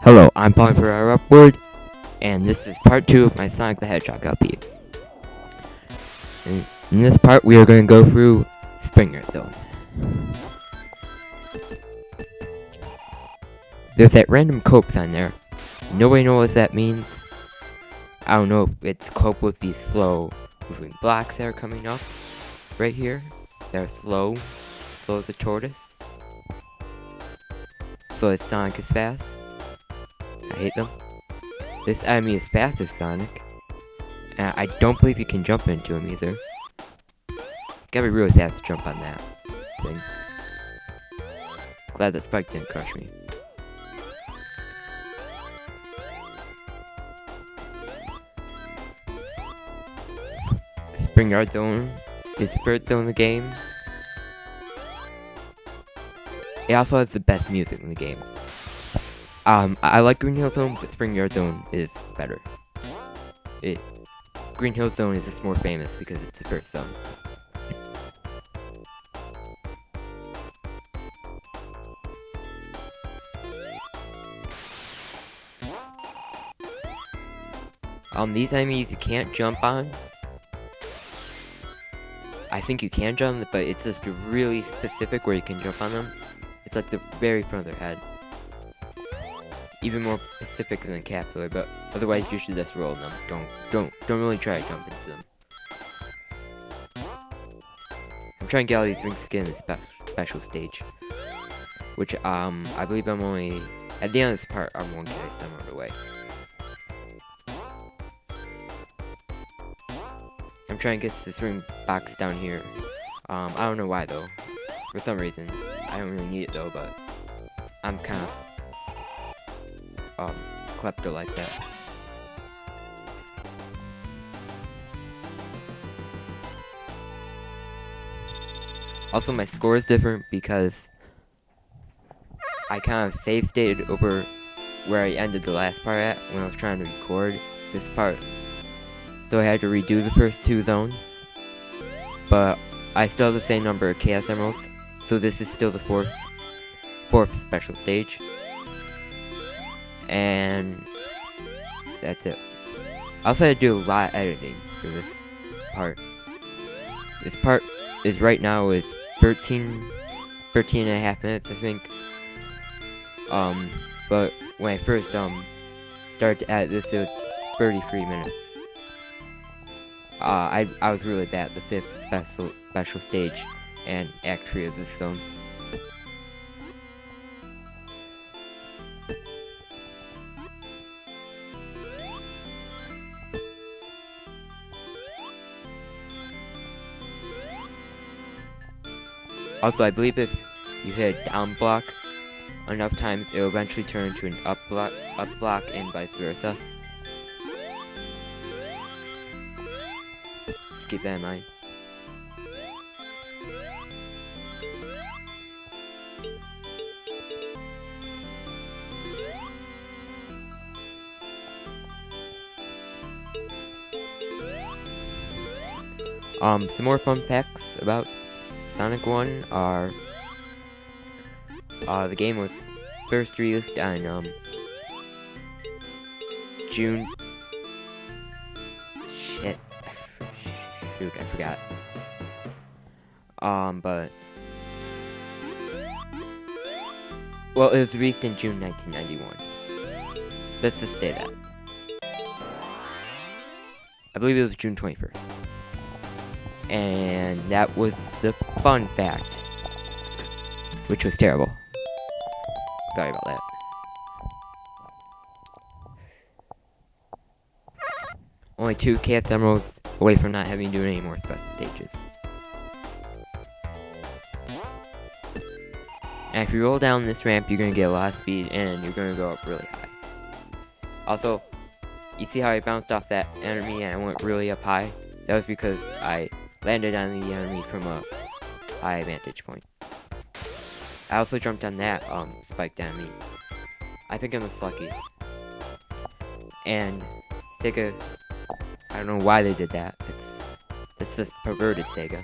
Hello, I'm Paul for our Upward, and this is part 2 of my Sonic the Hedgehog LP. In this part, we are going to go through Spring Earth Zone. There's that random cope sign there. Nobody knows what that means. I don't know if it's cope with these slow moving blocks that are coming up right here. They're slow as a tortoise. So as Sonic is fast. I hate them. This enemy is fast as Sonic. And I don't believe you can jump into him either. Gotta be really fast to jump on that thing. Glad that Spike didn't crush me. Spring Earth Zone is the first zone in the game. It also has the best music in the game. I like Green Hill Zone, but Spring Yard Zone is better. Green Hill Zone is just more famous because it's the first zone. These enemies you can't jump on. I think you can jump, but it's just really specific where you can jump on them. It's like the very front of their head. Even more specific than Caterpillar, but otherwise you should just roll them. Don't really try to jump into them. I'm trying to get all these rings to get in the special stage, which I believe I'm only at the end of this part. I'm one carry somewhere away. I'm trying to get this ring box down here. I don't know why though. For some reason, I don't really need it though, but I'm kind of klepto like that. Also, my score is different because I kind of save stated over where I ended the last part at when I was trying to record this part. So I had to redo the first two zones. But I still have the same number of Chaos Emeralds, so this is still the fourth special stage. And that's it. I also had to do a lot of editing for this part. This part is right now is 13 and a half minutes, I think. But when I first started to edit this, it was 33 minutes. I was really bad at the fifth special stage and Act 3 of this zone. Also, I believe if you hit a down block enough times, it will eventually turn into an up block, and vice versa. Just keep that in mind. Some more fun facts about Sonic 1 are, the game was first released on, June... Shoot, I forgot. But... Well, it was released in June 1991. Let's just say that. I believe it was June 21st. And that was the fun fact, which was terrible. Sorry about that. Only 2 Chaos Emeralds away from not having to do any more special stages. And if you roll down this ramp, you're going to get a lot of speed and you're going to go up really high. Also, you see how I bounced off that enemy and I went really up high? That was because I landed on the enemy from a high vantage point. I also jumped on that spiked enemy. I think I'm just lucky. And Sega, I don't know why they did that. It's just perverted Sega.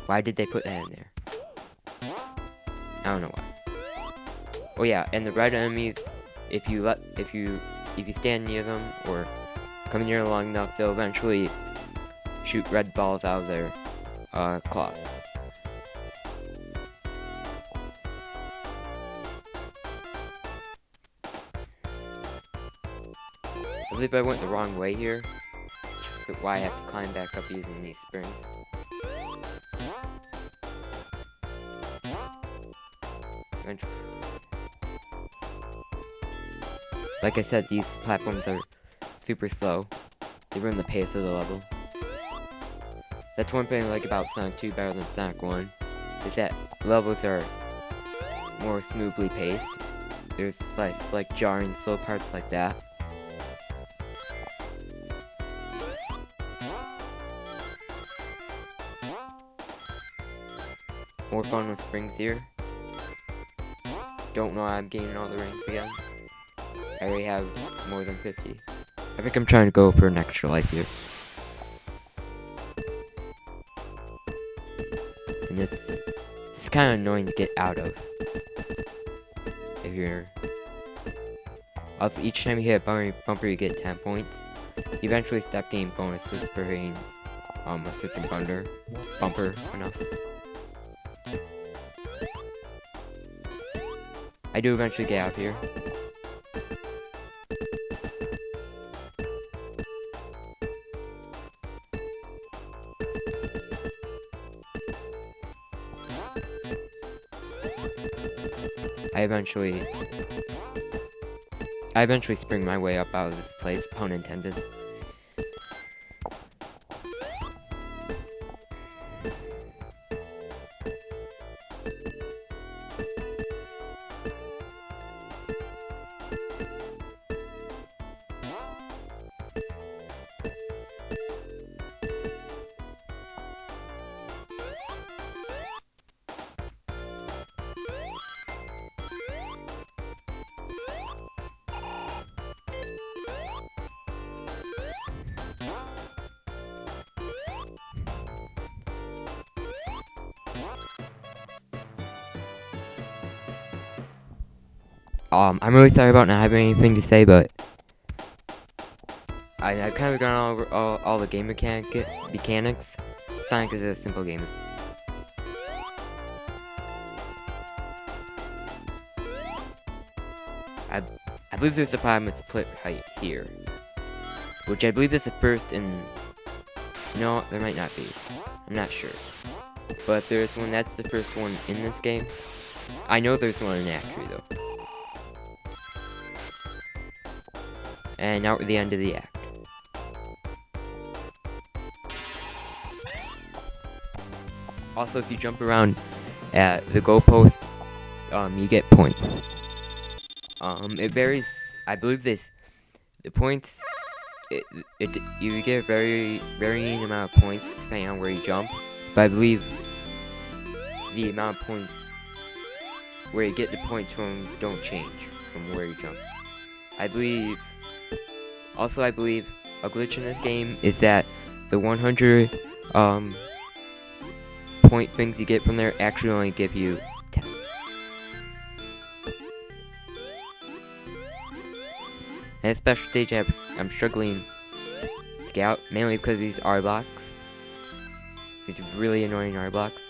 Why did they put that in there? I don't know why. Oh yeah, and the red enemies, if you stand near them or come near long enough, they'll eventually shoot red balls out of their claws. I believe I went the wrong way here, which is why I have to climb back up using these springs. Like I said, these platforms are super slow. They ruin the pace of the level. That's one thing I like about Sonic 2 better than Sonic 1, is that levels are more smoothly paced. There's like jarring slow parts like that. More fun with springs here. Don't know how I'm gaining all the rings again. I already have more than 50. I think I'm trying to go for an extra life here. And this is kind of annoying to get out of. If you're... Also, each time you hit a bumper, you get 10 points. You eventually stop getting bonuses for hitting a certain bumper enough. I do eventually get out of here. I eventually spring my way up out of this place, pun intended. I'm really sorry about not having anything to say, but I've kind of gone over all the game mechanics. Sonic is a simple game. I believe there's a problem with split height here, which I believe is the first in... No, there might not be. I'm not sure. But if there's one, that's the first one in this game. I know there's one in Act 3, though. And now we're at the end of the act. Also, if you jump around at the goalpost, you get points. It varies. I believe the points. You get a varying amount of points depending on where you jump. But I believe the amount of points where you get the points from don't change from where you jump. I believe a glitch in this game is that the 100 point things you get from there actually only give you 10. And a special stage I'm struggling to get out, mainly because of these R blocks. These really annoying R blocks.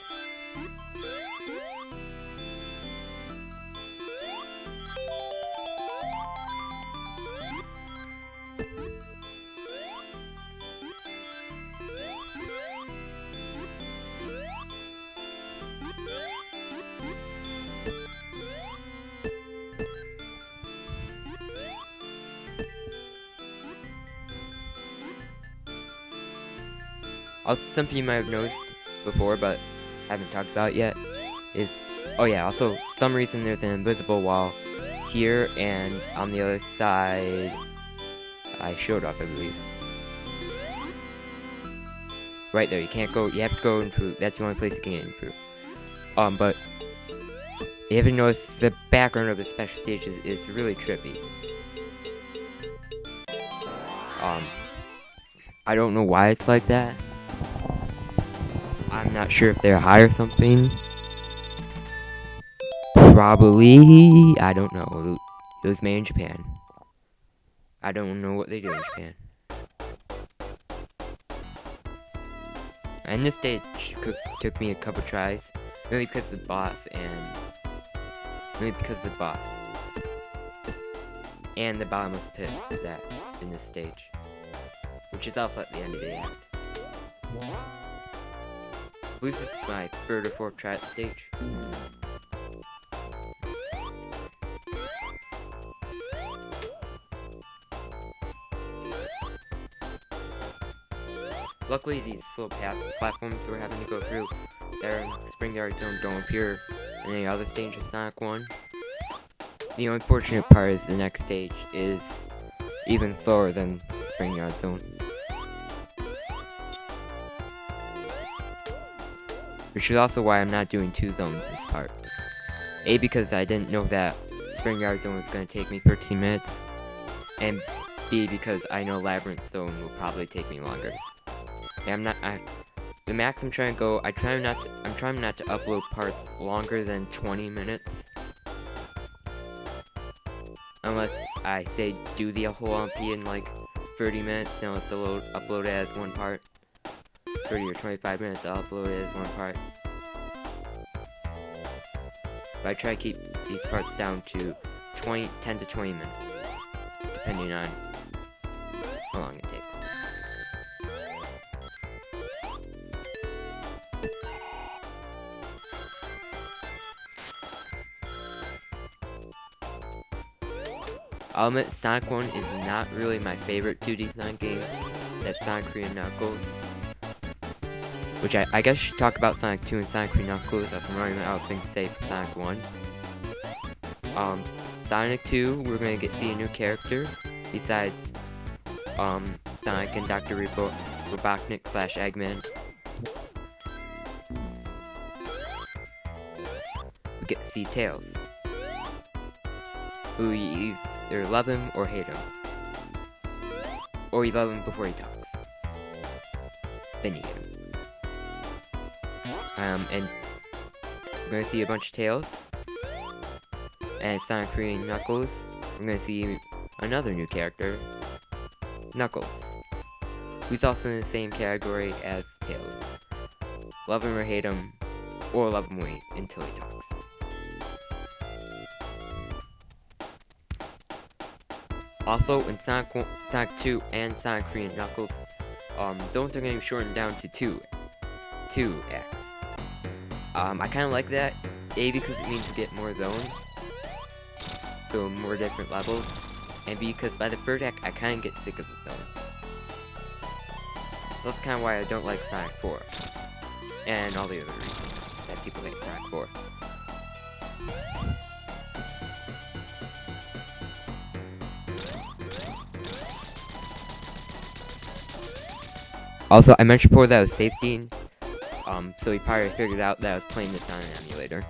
Also, something you might have noticed before, but haven't talked about yet, is... Oh yeah, also, some reason there's an invisible wall here, and on the other side... I showed up, I believe. Right there, you can't go... You have to go into... That's the only place you can get into. But... You haven't noticed the background of the special stages is really trippy. I don't know why it's like that. I'm not sure if they're high or something. Probably, I don't know. It was made in Japan. I don't know what they do in Japan. And this stage took me a couple tries, mainly because of the boss and the bottomless pit that in this stage, which is also at the end of the act. I believe this is my third or fourth try at the stage. Luckily, these little platforms we're having to go through there in Spring Yard Zone don't appear in any other stage of Sonic 1. The unfortunate part is the next stage is even slower than Spring Yard Zone. Which is also why I'm not doing 2 zones this part. A, because I didn't know that Spring Yard Zone was going to take me 13 minutes. And B, because I know Labyrinth Zone will probably take me longer. And the max I'm trying to go, I'm trying not to upload parts longer than 20 minutes. Unless I say do the whole LP in like 30 minutes, then I'll still upload it as one part. 30 or 25 minutes, I'll upload it as one part. But I try to keep these parts down to 10 to 20 minutes, depending on how long it takes. I'll admit Sonic 1 is not really my favorite 2D Sonic game. That's Sonic 3 and Knuckles. Which I guess I should talk about Sonic 2 and Sonic 3 Knuckles, as I'm running out of things to say for Sonic 1. Sonic 2, we're going to see a new character, besides Sonic and Dr. Robotnik / Eggman. We get to see Tails, who you either love him or hate him. Or you love him before he talks. Then you hate him. And we're gonna see a bunch of Tails. And Sonic 3 and Knuckles, we're gonna see another new character, Knuckles, who's also in the same category as Tails. Love him or hate him, or love him wait until he talks. Also, in Sonic 2 and Sonic 3 and Knuckles, zones are going to be shortened down to 2 acts. I kind of like that, A, because it means you get more zones, so more different levels, and B, because by the third act, I kind of get sick of the zone. So that's kind of why I don't like Sonic 4, and all the other reasons that people hate Sonic 4. Also, I mentioned before that I was safetying, so he probably figured out that I was playing this on an emulator.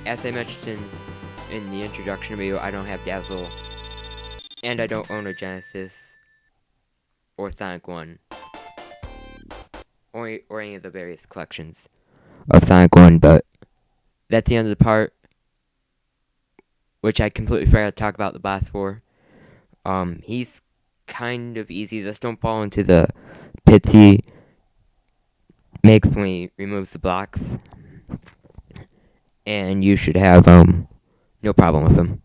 As I mentioned in the introduction video, I don't have Dazzle, and I don't own a Genesis, or Sonic 1, or any of the various collections of Sonic 1, but that's the end of the part, which I completely forgot to talk about the boss for. He's kind of easy, just don't fall into the pits he makes when he removes the blocks. And you should have, no problem with him.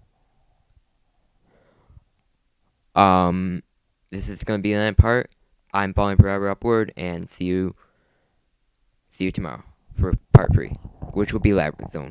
This is gonna be the end part. I'm falling forever upward, and see you tomorrow for part 3, which will be Labyrinth Zone.